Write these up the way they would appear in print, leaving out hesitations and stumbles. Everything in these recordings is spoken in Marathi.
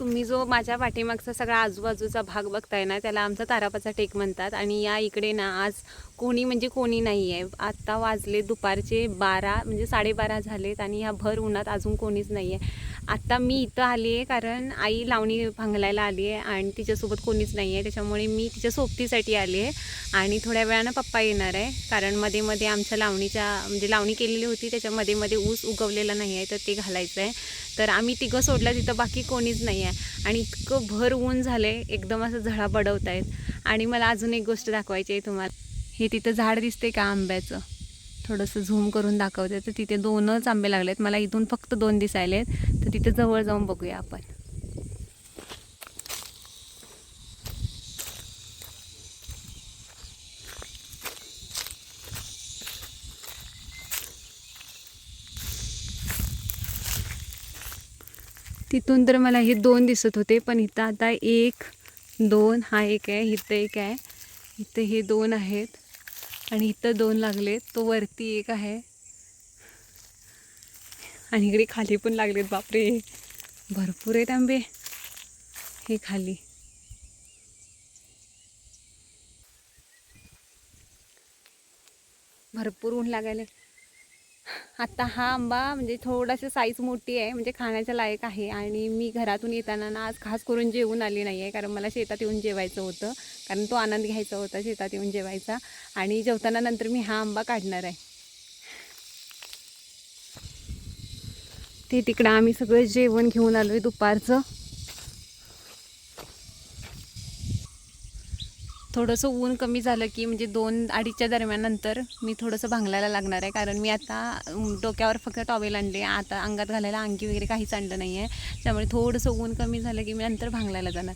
तुम्ही जो माझ्या पाठीमागचा सगळा आजूबाजूचा भाग बघताय ना, त्याला आमचा तारापाचा टेक म्हणतात. आणि या इकडे ना आज कोणी म्हणजे कोणी नाही आहे. आत्ता वाजले दुपारचे 12 म्हणजे 12:30 झालेत आणि ह्या भर उन्हात अजून कोणीच नाही आहे. आत्ता मी इथं आली आहे कारण आई लावणी भांगलायला आली आहे आणि तिच्यासोबत कोणीच नाही आहे. त्याच्यामुळे मी तिच्या सोबतीसाठी आली आहे आणि थोड्या वेळानं पप्पा येणार आहे. कारण मध्ये मध्ये आमच्या लावणीच्या म्हणजे लावणी केलेली होती, त्याच्यामध्ये मध्ये ऊस उगवलेला नाही आहे, तर ते घालायचं आहे. तर आम्ही तिघं सोडलं, तिथं बाकी कोणीच नाही आहे आणि इतकं भर ऊन झालं आहे, एकदम असं झळा बडवत आहेत. आणि मला अजून एक गोष्ट दाखवायची आहे तुम्हाला. हे तिथं झाड दिसते का आंब्याचं, थोडंसं झूम करून दाखवते. तर तिथे 2च आंबे लागलेत, मला इथून फक्त 2 दिसायलेत. तर तिथे जवळ जाऊन बघूया आपण. तिथून तर मला हे 2 दिसत होते, पण इथं आता 1 2 हा एक आहे, इथं एक आहे, इथं हे 2 आहेत आणि इथं 2 लागलेत. तो वरती एक आहे आणि इकडे खाली पण लागलेत. बापरे, भरपूर आहेत आंबे हे खाली. भरपूर ऊन लागायला. आता हा आंबा म्हणजे थोडासा साईज मोठी आहे, म्हणजे खाण्याच्या लायक आहे. आणि मी घरातून येताना ना आज खास करून जेवून आली नाही आहे, कारण मला शेतात येऊन जेवायचं होतं. कारण तो आनंद घ्यायचा होता शेतात येऊन जेवायचा. आणि जेवताना नंतर मी हा आंबा काढणार आहे. ते तिकडं आम्ही सगळं जेवण घेऊन आलो आहे दुपारचं. थोडंसं ऊन कमी झालं की म्हणजे 2-2:30च्या दरम्यान नंतर मी थोडंसं भांगलायला लागणार आहे. कारण मी आता डोक्यावर फक्त टॉवेल आणले, आता अंगात घालायला अंगी वगैरे काहीच आणलं नाही आहे. त्यामुळे थोडंसं ऊन कमी झालं की मी नंतर भांगलायला जाणार.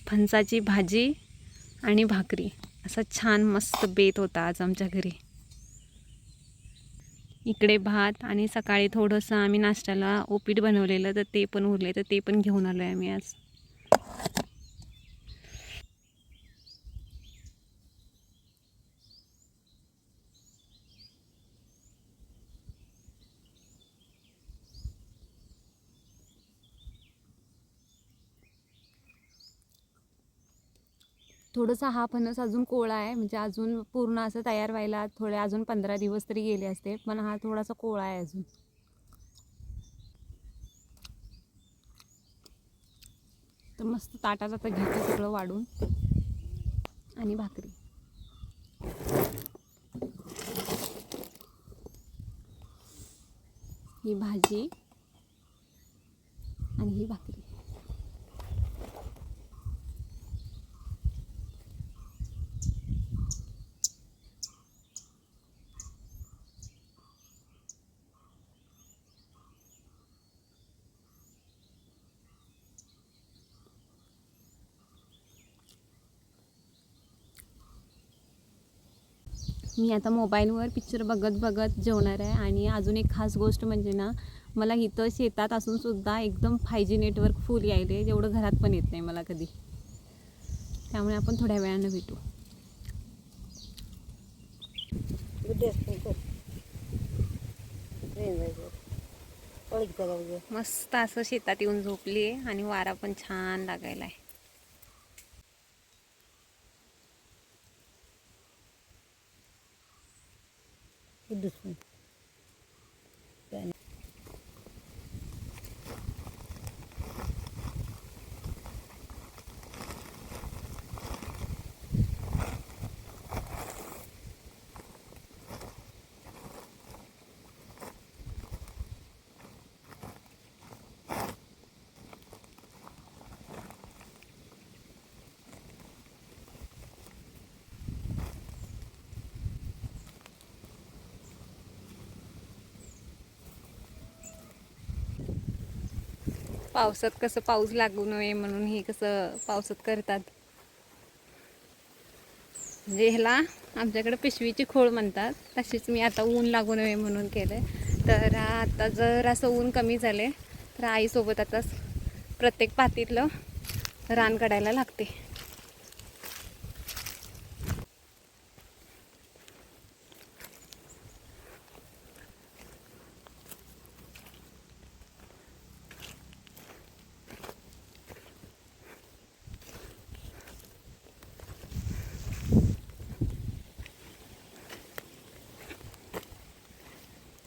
फणसाची भाजी आणि भाकरी असा छान मस्त बेत होता आज आमच्या घरी. इकडे भात आणि सकाळी थोडंसं आम्ही नाश्त्याला उपीट बनवलेलं, तर ते पण उरले, तर ते पण घेऊन आलो आहे आम्ही आज. थोडंसं हा फणस अजून कोवळा आहे, म्हणजे अजून पूर्ण असं तयार व्हायला थोडे अजून 15 दिवस तरी गेले असते, पण हा थोडासा कोवळा आहे अजून. तर मस्त ताटात आता घेतो सगळं वाढून आणि भाकरी. ही भाजी आणि ही भाकरी. मी आता मोबाईलवर पिक्चर बघत बघत जेवणार आहे. आणि अजून एक खास गोष्ट म्हणजे ना, मला इथं शेतात असूनसुद्धा एकदम 5G नेटवर्क फुल यायले, जेवढं घरात पण येत नाही मला कधी. त्यामुळे आपण थोड्या वेळानं भेटू. मस्त असं शेतात येऊन झोपली आहे आणि वारा पण छान लागायला आहे. पावसात कसं पाऊस लागू नये म्हणून हे कसं पावसात करतात, म्हणजे ह्याला आमच्याकडे पिशवीची खोळ म्हणतात. तशीच मी आता ऊन लागू नये म्हणून केलं. तर आता जर असं ऊन कमी झाले तर आईसोबत आता प्रत्येक पातीतलं रान काढायला लागते.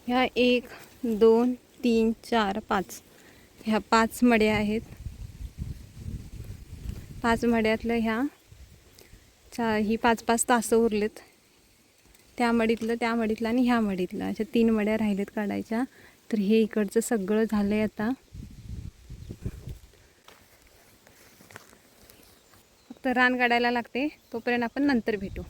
ह्या 1 2 3 4 5 ह्या 5 मड्या आहेत. 5 मड्यातलं ही 5-5 तासं उरलेत. त्या मडीतलं आणि ह्या मडीतलं अशा 3 मड्या राहिलेत काढायच्या. तर हे इकडचं सगळं झालंय आता. फक्त रान काढायला लागते, तोपर्यंत आपण नंतर भेटू.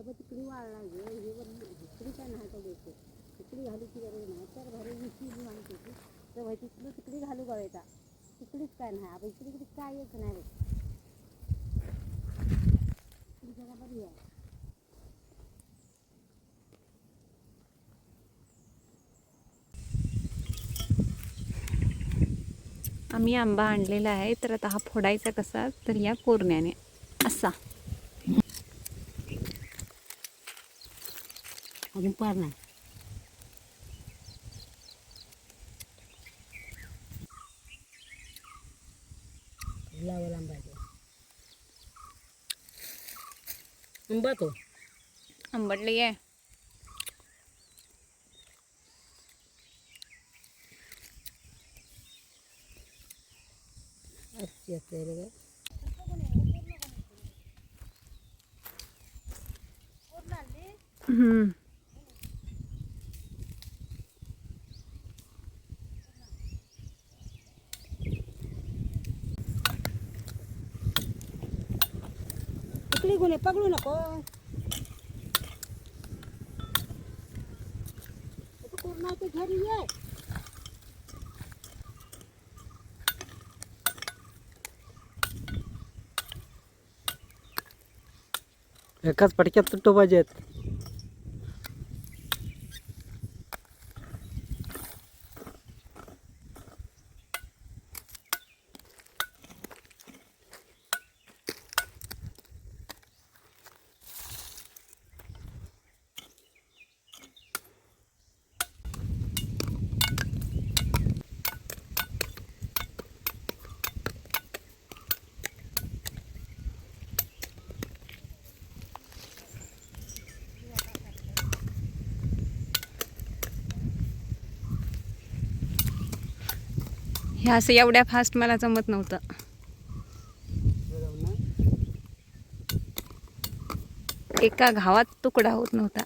तिकडी वाळला हे तिकडी काय नाही का द्यायचं. तिकडी घालूची गरज नाही. तर भारी विशी माणूस होती तर भाई तिकडी घालू गवायचा. तिकडीच काय नाही. आपण इकडे कायच नाही. ती जरा बरी आहे. आम्ही आंबा आणलेला आहे. तर आता हा फोडायचा कसा, तर या कोरण्याने असा. अजून पार नाही. लावा लांबायचं आंबा तो आंबटली आहे. अच्छी असते रे. तिकडी गुन्हे पकडू नको. पूर्ण ते घरी ये. एकाच पटक्यात तुटतो पाहिजेत. हे असं एवढ्या फास्ट मला जमत नव्हतं. एका घावात तुकडा होत नव्हता.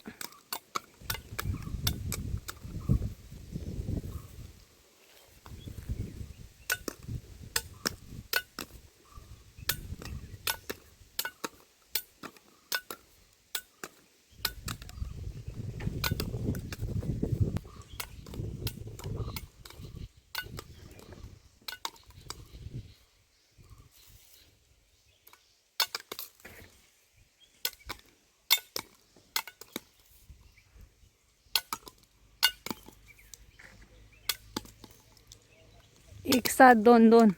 एक साथ 2-2.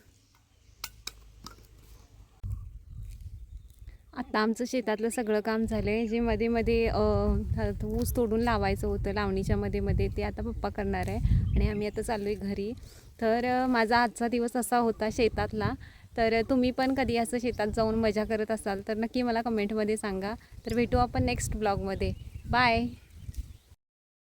आता आमचं शेतातलं सगळं काम झालं आहे. जे मध्ये मध्ये ऊस तोडून लावायचं होतं लावणीच्या मध्ये ते आता पप्पा करणार आहे. आणि आम्ही आता चाललो आहे घरी. तर माझा आजचा दिवस असा होता शेतातला. तर तुम्ही पण कधी असं शेतात जाऊन मजा करत असाल तर नक्की मला कमेंटमध्ये सांगा. तर भेटू आपण नेक्स्ट ब्लॉगमध्ये. बाय.